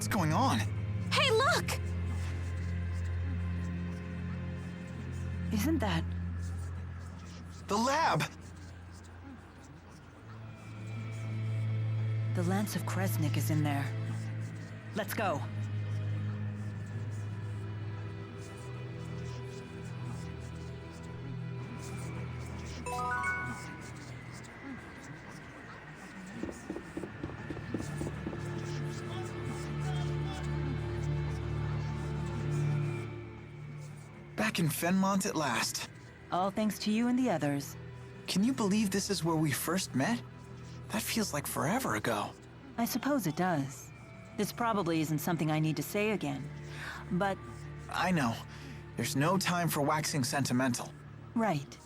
What's going on? Hey, look! Isn't that... The lab! The Lance of Kresnik is in there. Let's go. Back in Fenmont at last. All thanks to you and the others. Can you believe this is where we first met? That feels like forever ago. I suppose it does. This probably isn't something I need to say again. But... I know. There's no time for waxing sentimental. right.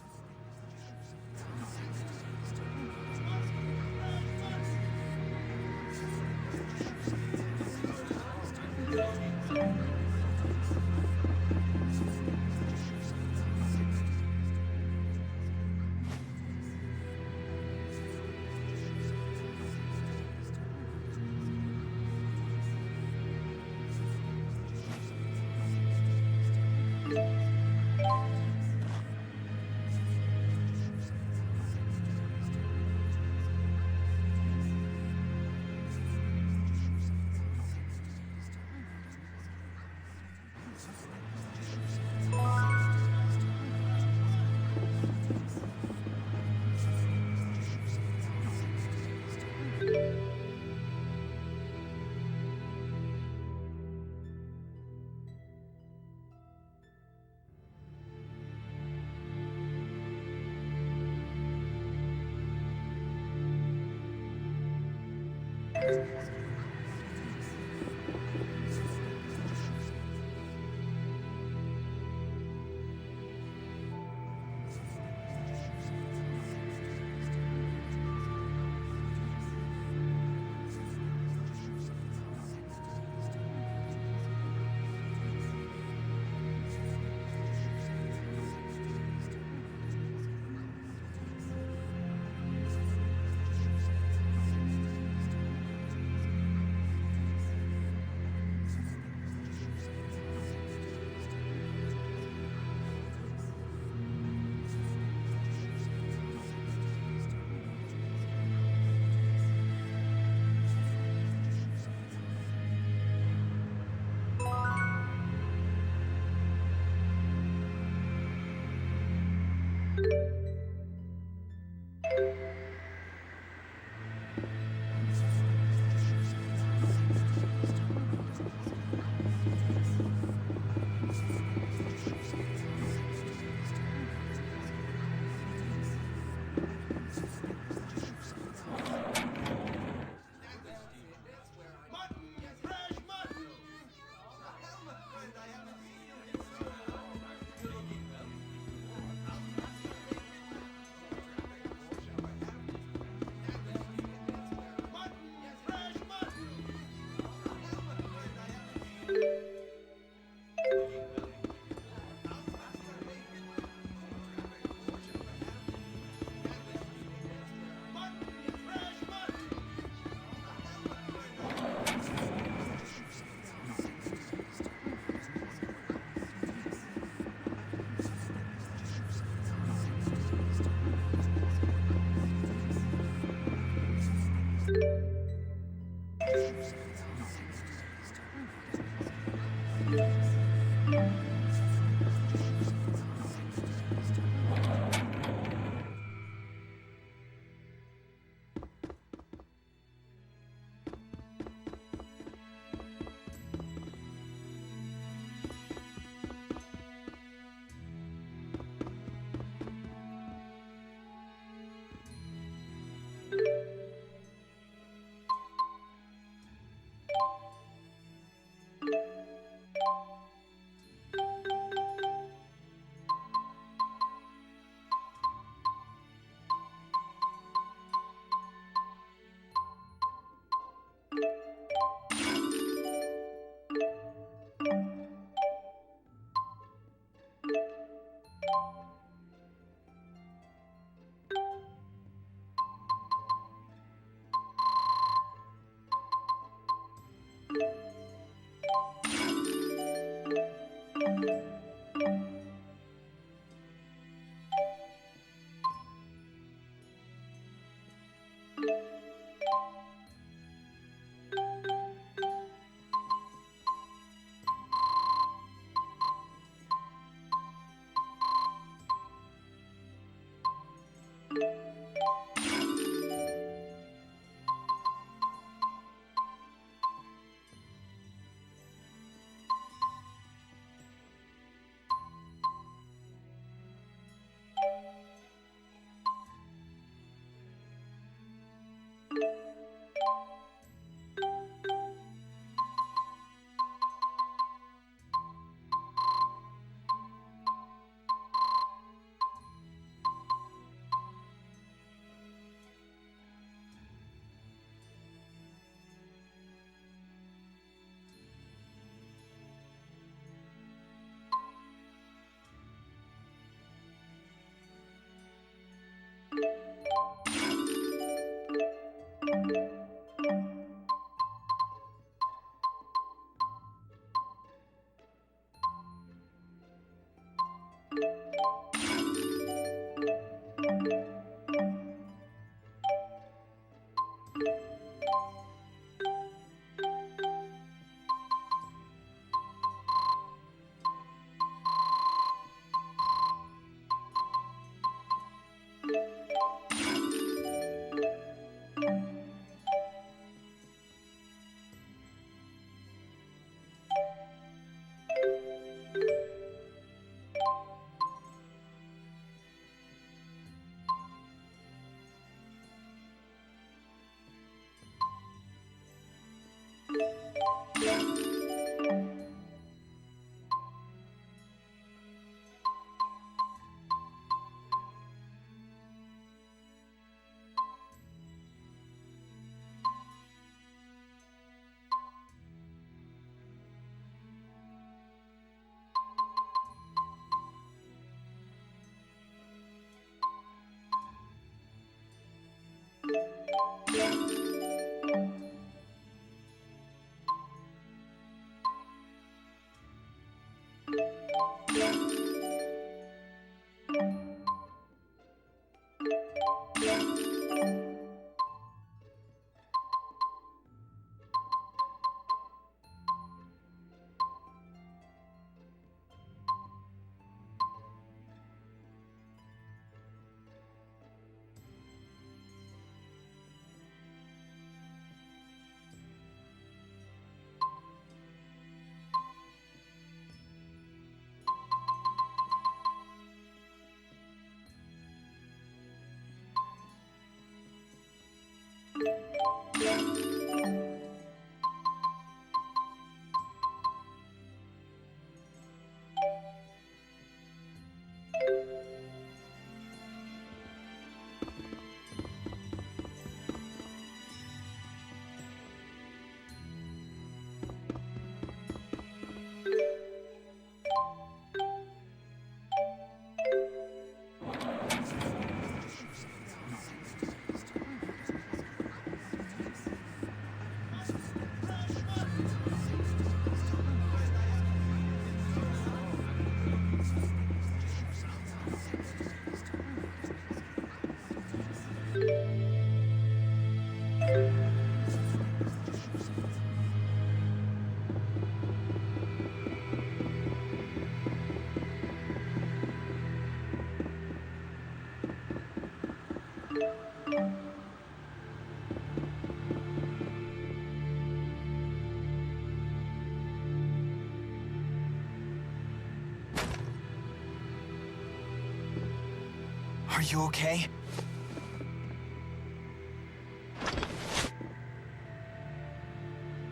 Are you okay?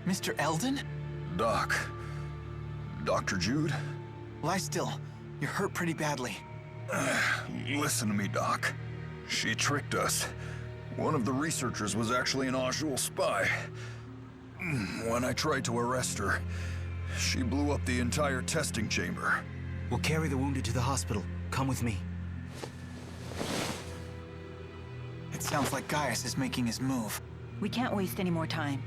Mr. Eldon? Doc. Dr. Jude? Lie still. You're hurt pretty badly. Listen to me, Doc. She tricked us. One of the researchers was actually an Ajul spy. When I tried to arrest her, she blew up the entire testing chamber. We'll carry the wounded to the hospital. Come with me. It sounds like Gaius is making his move. We can't waste any more time.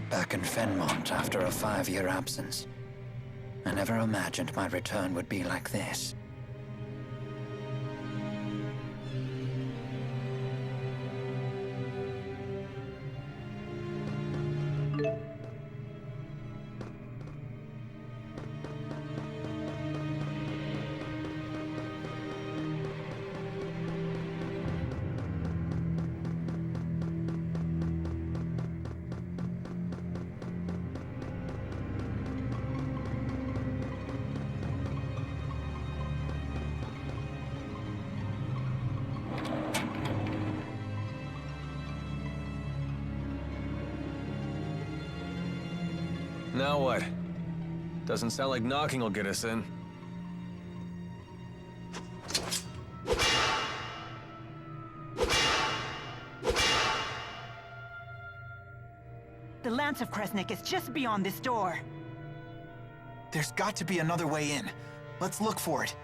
Back in Fenmont after a 5-year absence. I never imagined my return would be like this. Now what? Doesn't sound like knocking will get us in. The Lance of Kresnik is just beyond this door. There's got to be another way in. Let's look for it.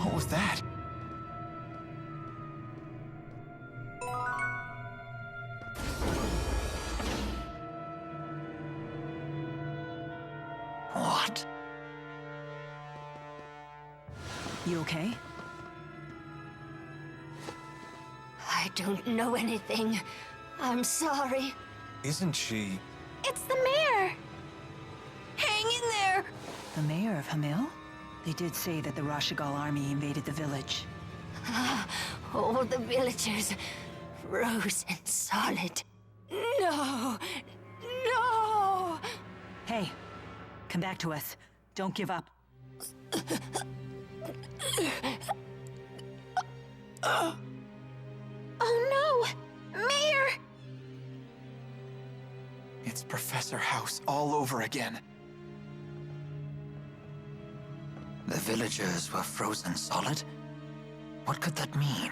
What was that? What? You okay? I don't know anything. I'm sorry. Isn't she? It's the mayor! Hang in there! The mayor of Hamil? They did say that the Rashigal army invaded the village. All the villagers frozen solid. No! No! Hey, come back to us. Don't give up. Oh no! Mayor! It's Professor House all over again. The villagers were frozen solid? What could that mean?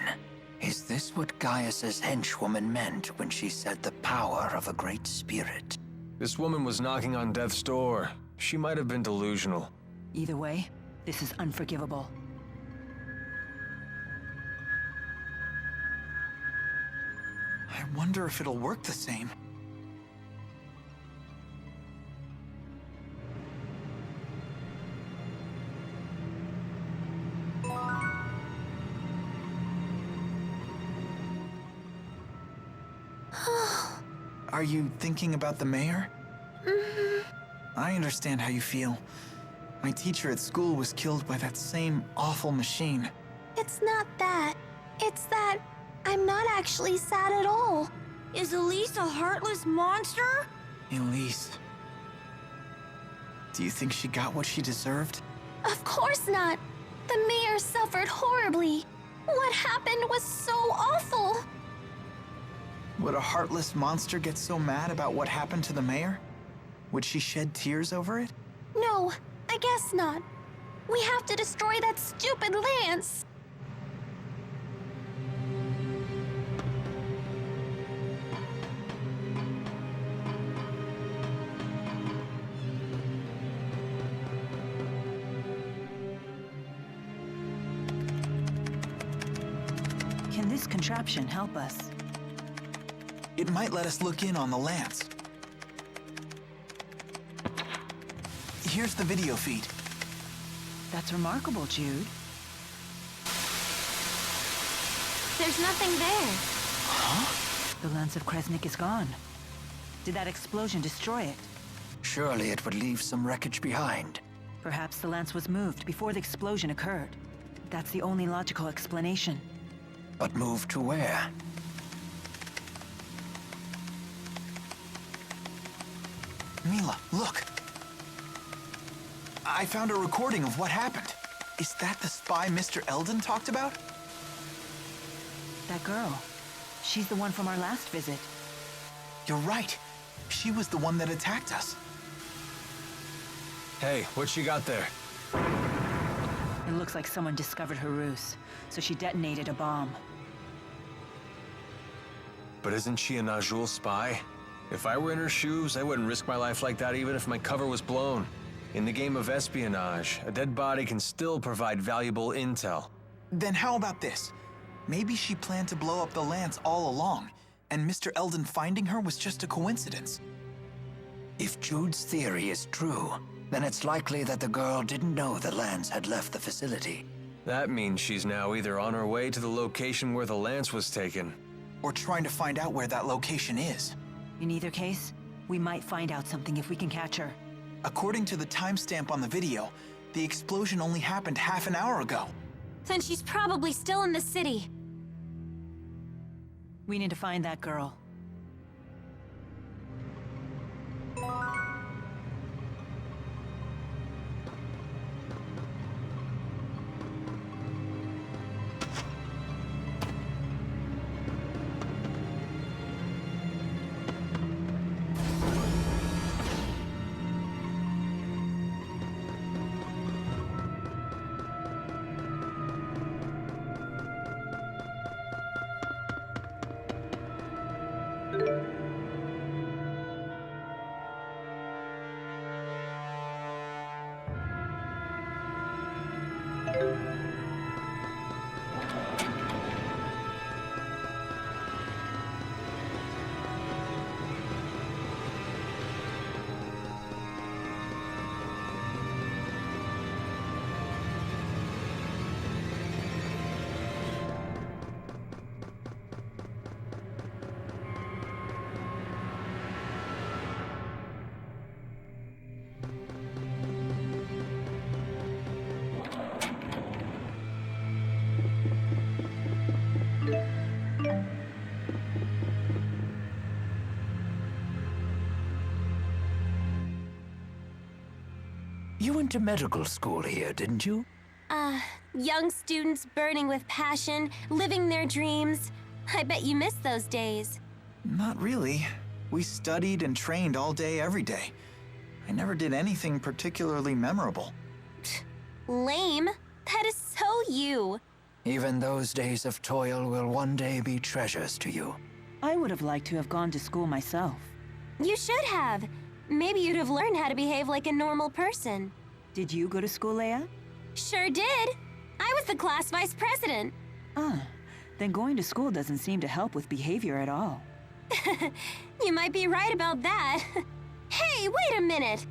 Is this what Gaius's henchwoman meant when she said the power of a great spirit? This woman was knocking on death's door. She might have been delusional. Either way, this is unforgivable. I wonder if it'll work the same. Are you thinking about the mayor? I understand how you feel. My teacher at school was killed by that same awful machine. It's not that. It's that I'm not actually sad at all. Is Elise a heartless monster? Elise. Do you think she got what she deserved? Of course not. The mayor suffered horribly. What happened was so awful. Would a heartless monster get so mad about what happened to the mayor? Would she shed tears over it? No, I guess not. We have to destroy that stupid lance. Can this contraption help us? It might let us look in on the lance. Here's the video feed. That's remarkable, Jude. There's nothing there. The lance of Kresnik is gone. Did that explosion destroy it? Surely it would leave some wreckage behind. Perhaps the lance was moved before the explosion occurred. That's the only logical explanation. But moved to where? Mila, look. I found a recording of what happened. Is that the spy Mr. Eldon talked about? That girl. She's the one from our last visit. You're right. She was the one that attacked us. Hey, what you got there? It looks like someone discovered her ruse, so she detonated a bomb. But isn't she a Najul spy? If I were in her shoes, I wouldn't risk my life like that even if my cover was blown. In the game of espionage, a dead body can still provide valuable intel. Then how about this? Maybe she planned to blow up the lance all along, and Mr. Eldon finding her was just a coincidence. If Jude's theory is true, then it's likely that the girl didn't know the lance had left the facility. That means she's now either on her way to the location where the lance was taken. Or trying to find out where that location is. In either case, we might find out something if we can catch her. According to the timestamp on the video, the explosion only happened half an hour ago. Then she's probably still in the city. We need to find that girl. You went to medical school here, didn't you? Young students burning with passion, living their dreams. I bet you miss those days. Not really. We studied and trained all day, every day. I never did anything particularly memorable. Lame. That is so you. Even those days of toil will one day be treasures to you. I would have liked to have gone to school myself. You should have. Maybe you'd have learned how to behave like a normal person. Did you go to school, Leia? Sure did. I was the class vice president. Then going to school doesn't seem to help with behavior at all. You might be right about that. Hey, wait a minute.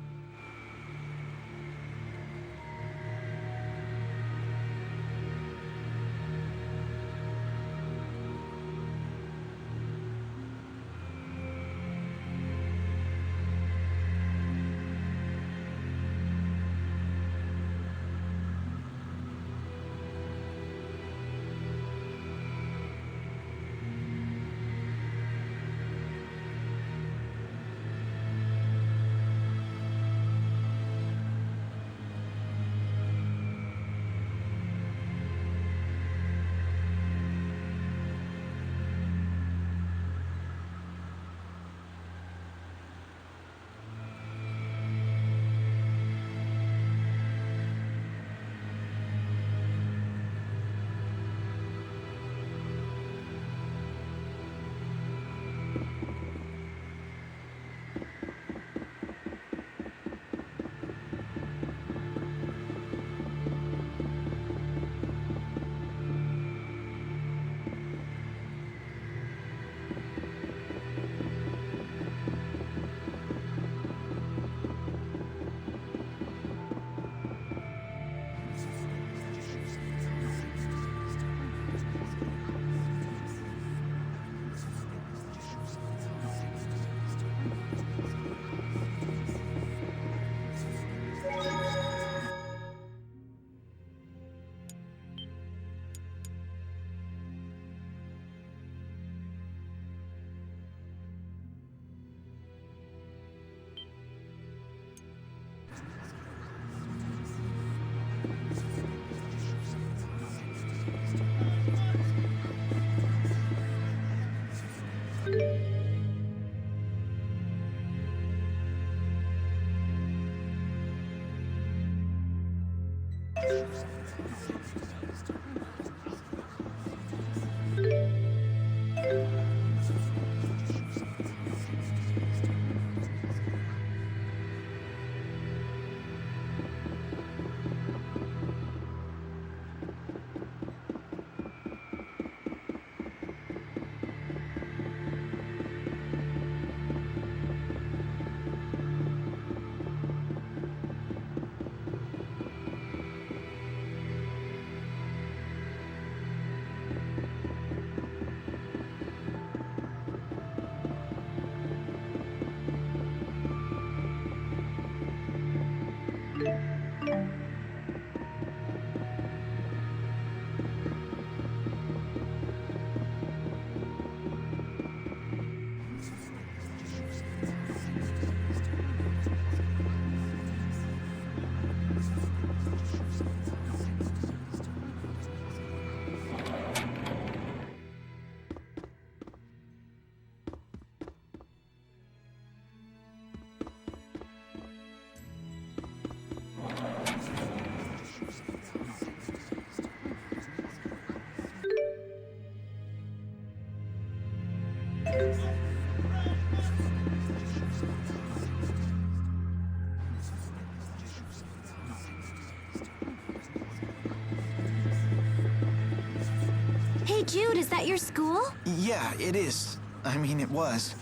Hey, Jude, is that your school? Yeah, it is. I mean, it was.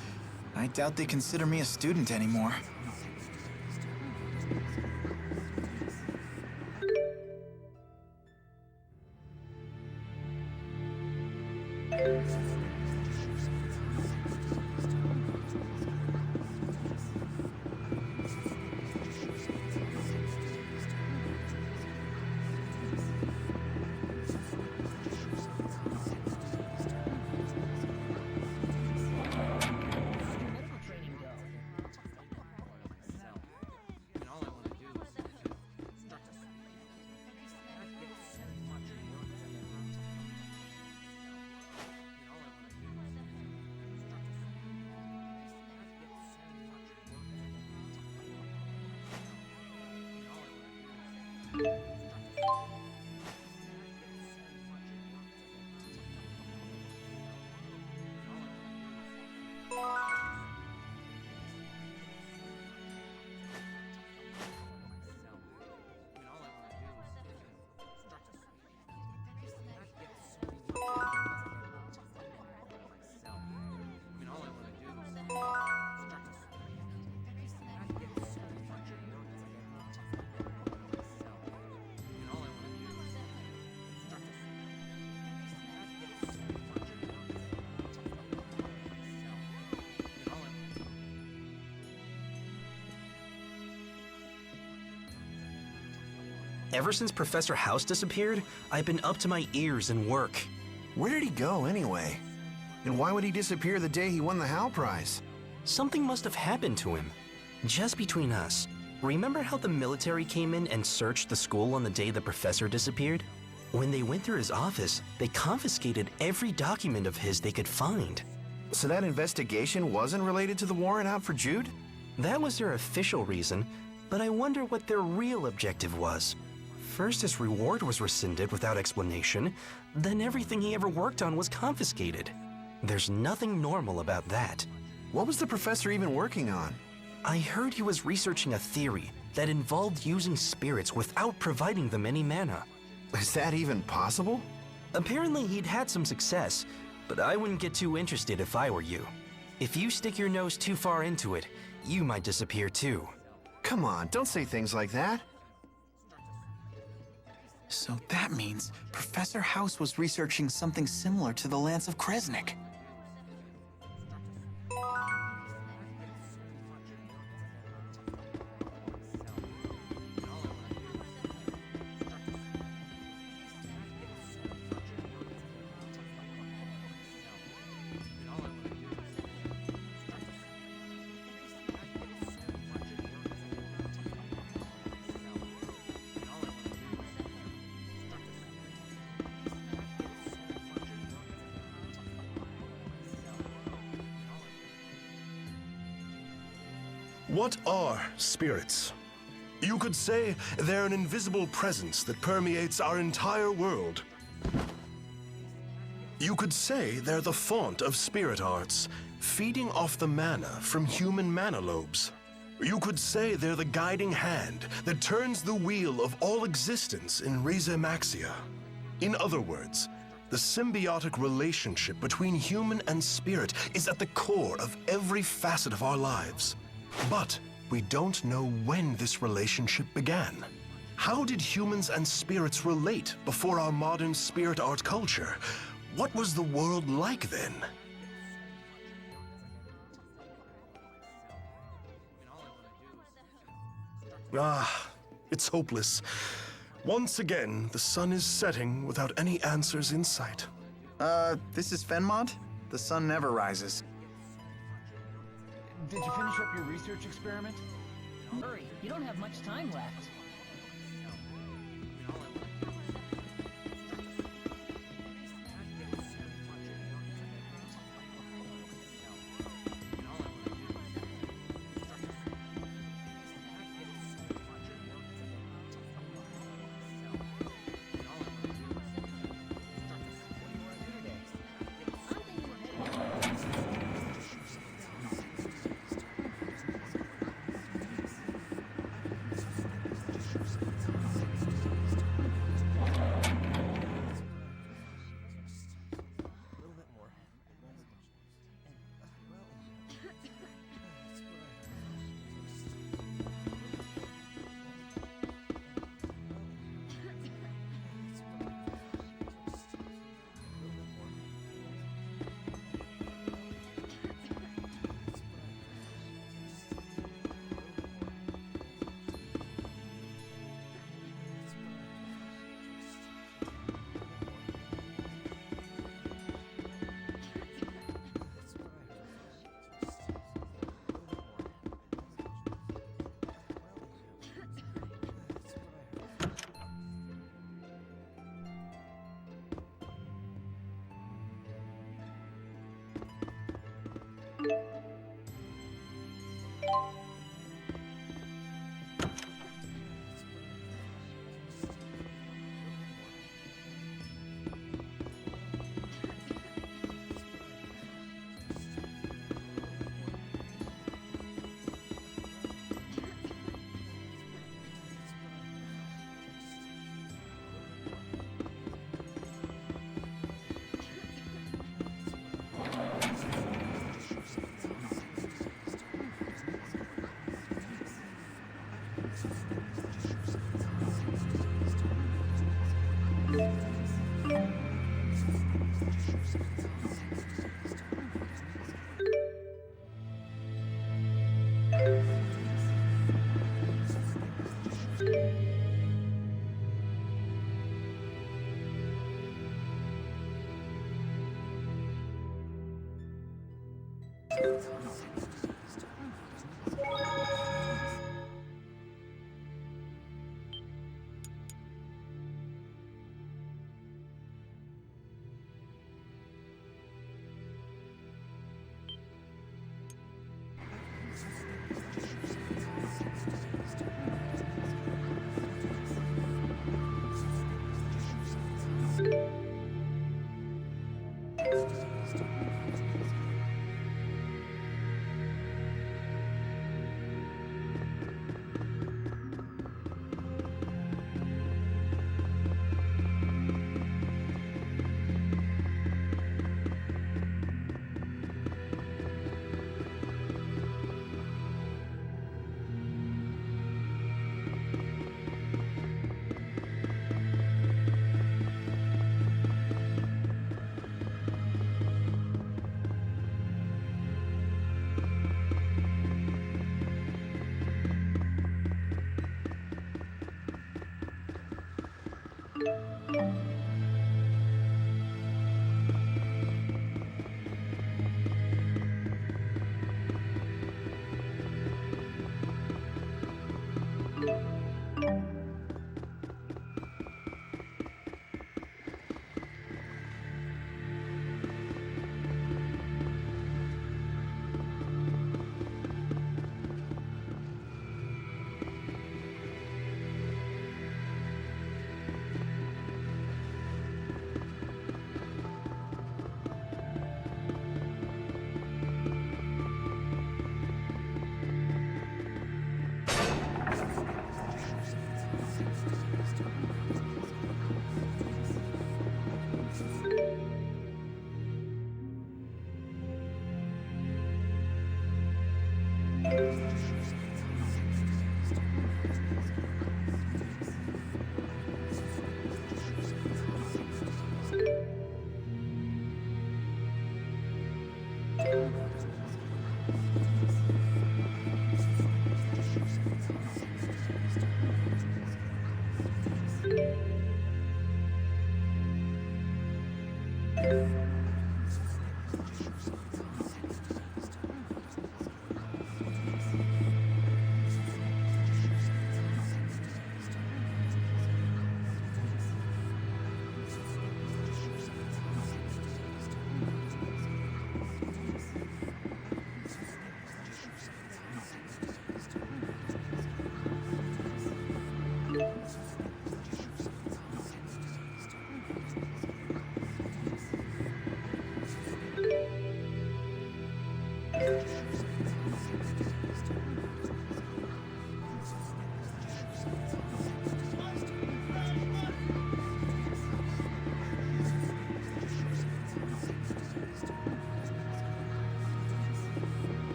I doubt they consider me a student anymore. Ever since Professor House disappeared, I've been up to my ears in work. Where did he go anyway? And why would he disappear the day he won the Hal Prize? Something must have happened to him. Just between us, remember how the military came in and searched the school on the day the professor disappeared? When they went through his office, they confiscated every document of his they could find. So that investigation wasn't related to the warrant out for Jude? That was their official reason, but I wonder what their real objective was. First, his reward was rescinded without explanation, then everything he ever worked on was confiscated. There's nothing normal about that. What was the professor even working on? I heard he was researching a theory that involved using spirits without providing them any mana. Is that even possible? Apparently he'd had some success, but I wouldn't get too interested if I were you. If you stick your nose too far into it, you might disappear too. Come on, don't say things like that. So that means Professor House was researching something similar to the Lance of Kresnik. What are spirits? You could say they're an invisible presence that permeates our entire world. You could say they're the font of spirit arts, feeding off the mana from human mana lobes. You could say they're the guiding hand that turns the wheel of all existence in Res Maxia. In other words, the symbiotic relationship between human and spirit is at the core of every facet of our lives. But we don't know when this relationship began. How did humans and spirits relate before our modern spirit art culture? What was the world like then? Ah, it's hopeless. Once again, the sun is setting without any answers in sight. This is Fenmont? The sun never rises. Did you finish up your research experiment? Hurry, you don't have much time left.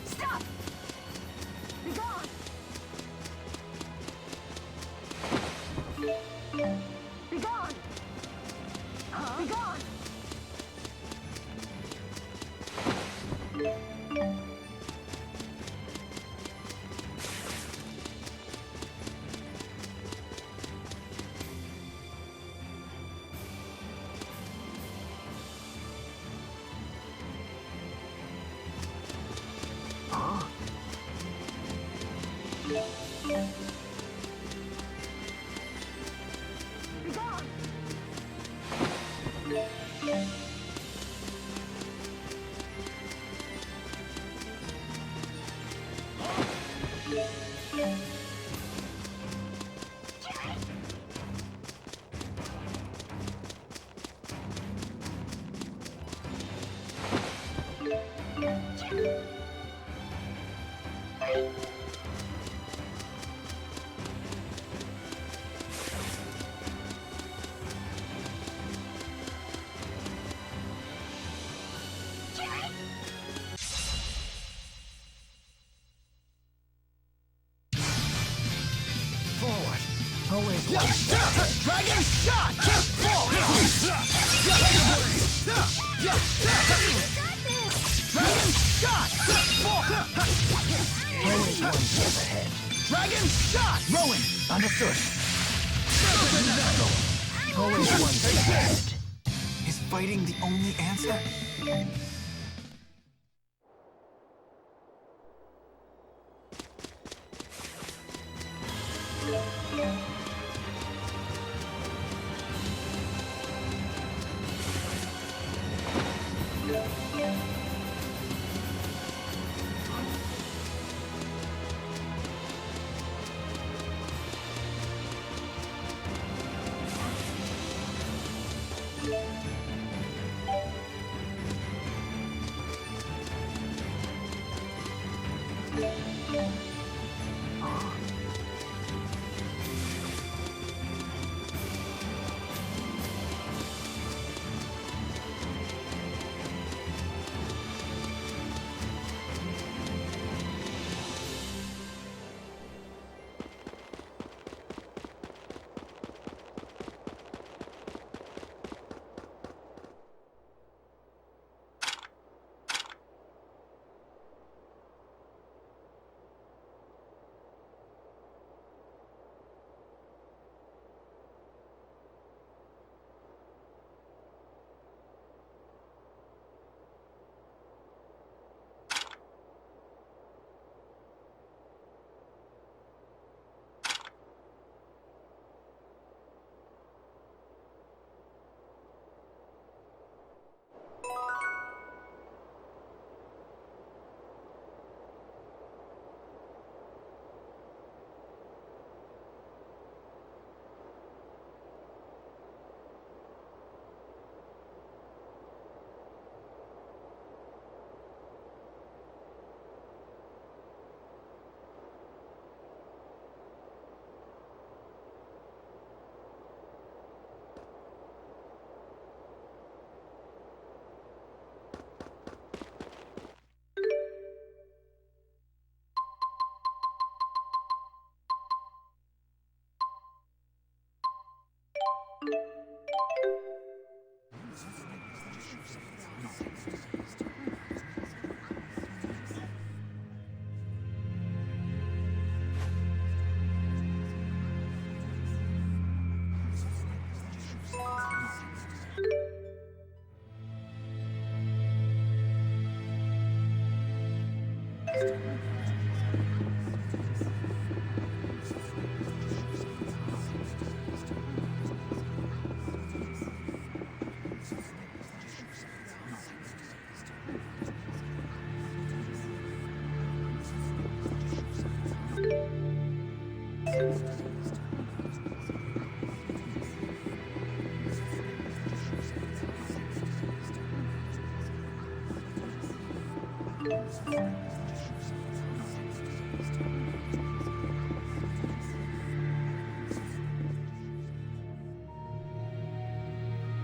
Stop! Be gone! Be gone! Be gone! Be gone! Always Dragon shot! Dragon shot! Always one step ahead. Dragon shot! Rowan! Understood. Always one step ahead. Is fighting the only answer?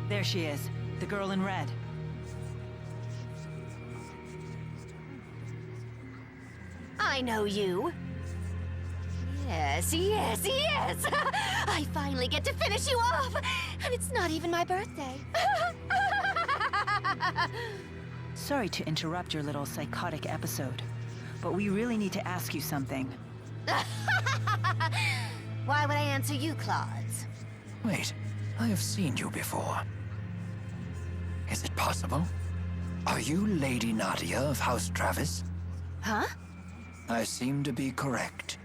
There she is, the girl in red. I know you. Yes, yes, yes! I finally get to finish you off! And it's not even my birthday. Sorry to interrupt your little psychotic episode, but we really need to ask you something. Why would I answer you, Claudes? Wait, I have seen you before. Is it possible? Are you Lady Nadia of House Travis? Huh? I seem to be correct.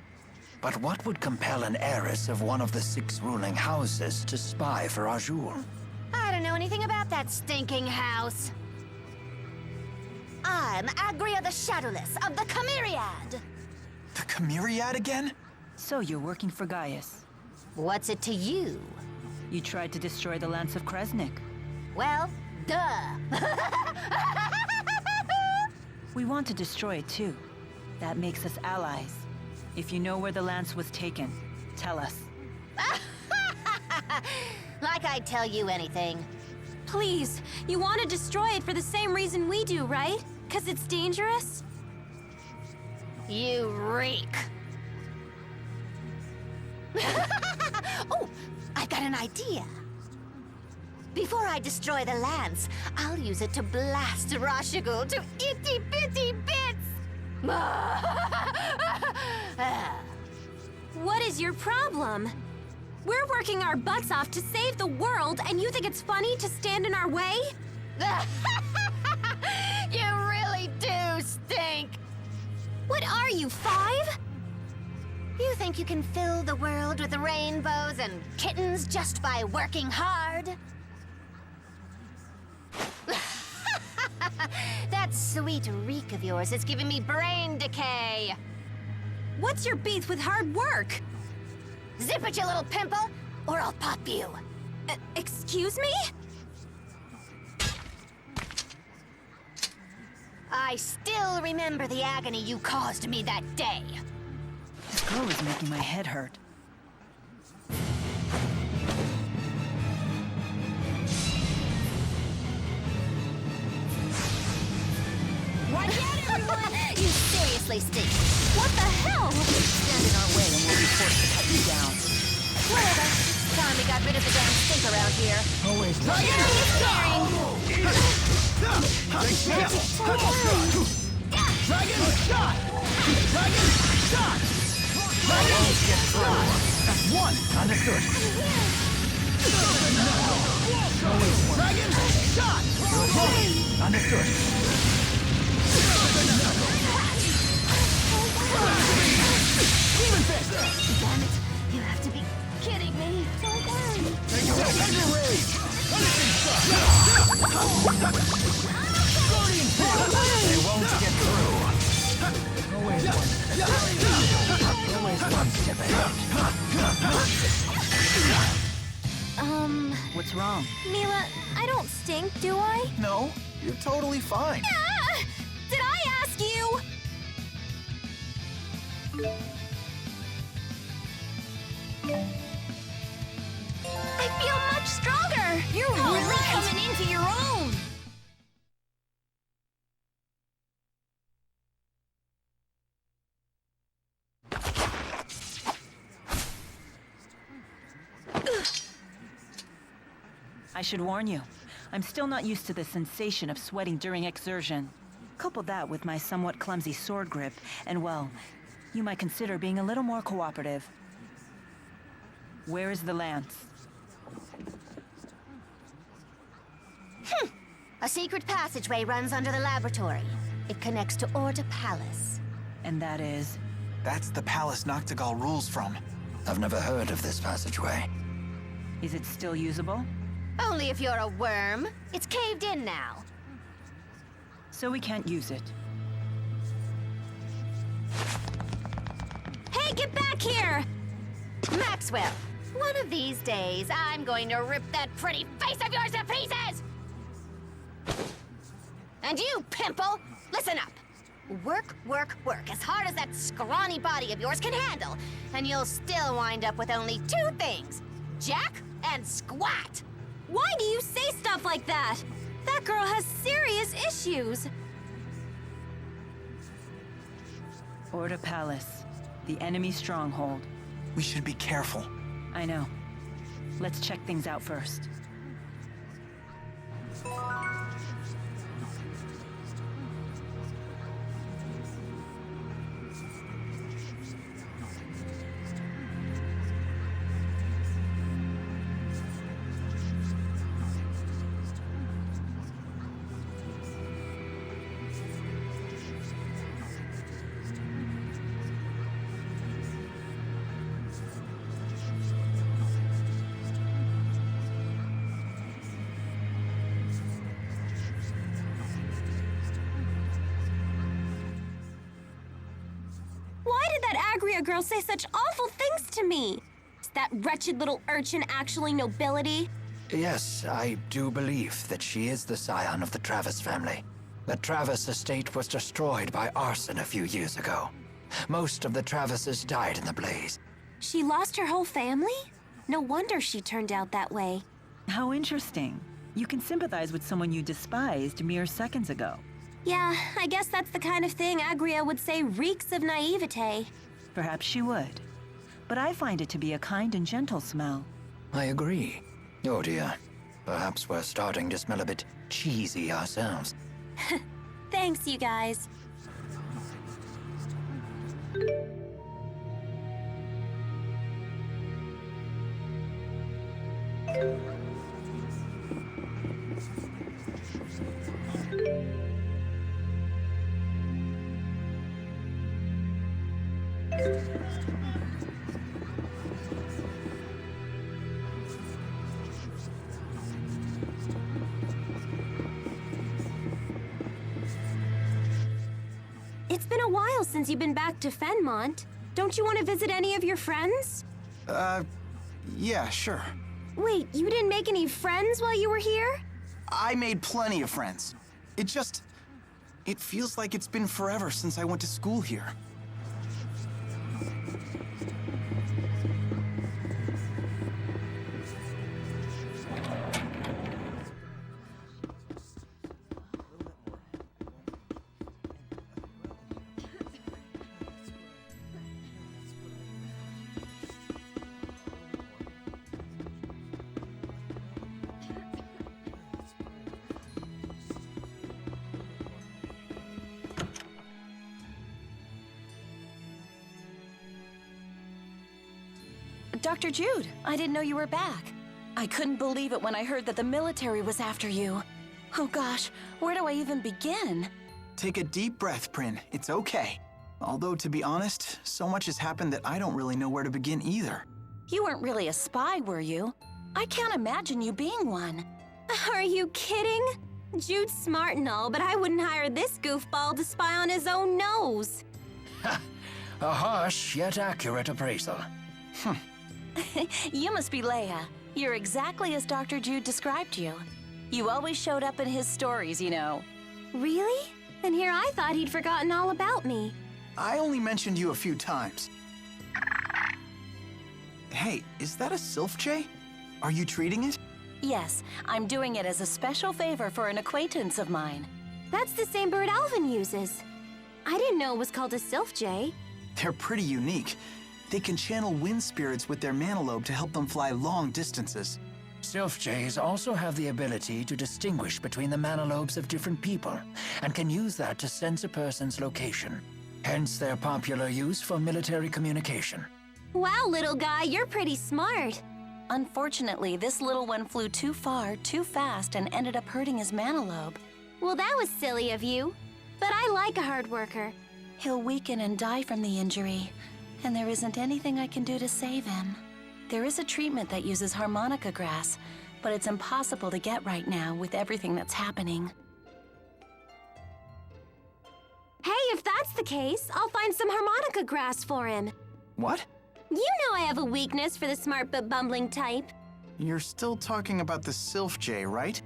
But what would compel an heiress of one of the 6 ruling houses to spy for Azul? I don't know anything about that stinking house. I'm Agria the Shadowless of the Chimeriad. The Chimeriad again? So you're working for Gaius. What's it to you? You tried to destroy the Lance of Kresnik. Well, duh. We want to destroy it too. That makes us allies. If you know where the Lance was taken, tell us. Like I'd tell you anything. Please, you want to destroy it for the same reason we do, right? 'Cause it's dangerous? You reek. Oh, I've got an idea. Before I destroy the Lance, I'll use it to blast Rashigul to itty-bitty bits! What is your problem? We're working our butts off to save the world, and you think it's funny to stand in our way? You really do stink! What are you, 5? You think you can fill the world with rainbows and kittens just by working hard? That sweet reek of yours is giving me brain decay. What's your beef with hard work? Zip it, you little pimple, or I'll pop you. Excuse me? I still remember the agony you caused me that day. This girl is making my head hurt. Watch out, everyone! You seriously stink. What the hell? Stand in our way and we'll be forced to cut you down. Whatever. Time we got rid of the damn stink around here. Always Dragon shot! Dragon shot! Always get through. That's 1. Understood. Dragon shot! Understood. Demon fist! Damn it. You have to be kidding me. Thunder rage! Punishing shot! Guardian They won't get through. Always one step ahead. What's wrong? Mila, I don't stink, do I? No, you're totally fine. Ah! Did I ask you? I feel much stronger! You're really coming into your own! I should warn you. I'm still not used to the sensation of sweating during exertion. Couple that with my somewhat clumsy sword grip, and well, you might consider being a little more cooperative. Where is the lance? A secret passageway runs under the laboratory. It connects to Orta Palace. And that is... That's the palace Noctigal rules from. I've never heard of this passageway. Is it still usable? Only if you're a worm. It's caved in now. So we can't use it. Hey, get back here! Maxwell, one of these days, I'm going to rip that pretty face of yours to pieces! And you, pimple, listen up. Work, work, work as hard as that scrawny body of yours can handle, and you'll still wind up with only two things: Jack and Squat. Why do you say stuff like that? That girl has serious issues. Order Palace, the enemy stronghold. We should be careful. I know. Let's check things out first. Why did that Agria girl say such awful things to me? Is that wretched little urchin actually nobility? Yes, I do believe that she is the scion of the Travis family. The Travis estate was destroyed by arson a few years ago. Most of the Travises died in the blaze. She lost her whole family? No wonder she turned out that way. How interesting. You can sympathize with someone you despised mere seconds ago. Yeah, I guess that's the kind of thing Agria would say reeks of naivete. Perhaps she would. But I find it to be a kind and gentle smell. I agree. Oh dear. Perhaps we're starting to smell a bit cheesy ourselves. Thanks, you guys. It's been a while since you've been back to Fenmont. Don't you want to visit any of your friends? Yeah, sure. Wait, you didn't make any friends while you were here? I made plenty of friends. It feels like it's been forever since I went to school here. Dr. Jude, I didn't know you were back. I couldn't believe it when I heard that the military was after you. Oh gosh, where do I even begin? Take a deep breath, Prin. It's okay. Although, to be honest, so much has happened that I don't really know where to begin either. You weren't really a spy, were you? I can't imagine you being one. Are you kidding? Jude's smart and all, but I wouldn't hire this goofball to spy on his own nose. Ha! A harsh yet accurate appraisal. You must be Leia. You're exactly as Dr. Jude described you. You always showed up in his stories, you know. Really? And here I thought he'd forgotten all about me. I only mentioned you a few times. Hey, is that a Sylph Jay? Are you treating it? Yes, I'm doing it as a special favor for an acquaintance of mine. That's the same bird Alvin uses. I didn't know it was called a Sylph Jay. They're pretty unique. They can channel wind spirits with their manalobe to help them fly long distances. Sylph Jays also have the ability to distinguish between the manalobes of different people, and can use that to sense a person's location. Hence their popular use for military communication. Wow, little guy, you're pretty smart. Unfortunately, this little one flew too far, too fast, and ended up hurting his manalobe. Well, that was silly of you. But I like a hard worker. He'll weaken and die from the injury, and there isn't anything I can do to save him. There is a treatment that uses harmonica grass, but it's impossible to get right now with everything that's happening. Hey, if that's the case, I'll find some harmonica grass for him. What? You know I have a weakness for the smart but bumbling type. You're still talking about the Sylph Jay, right?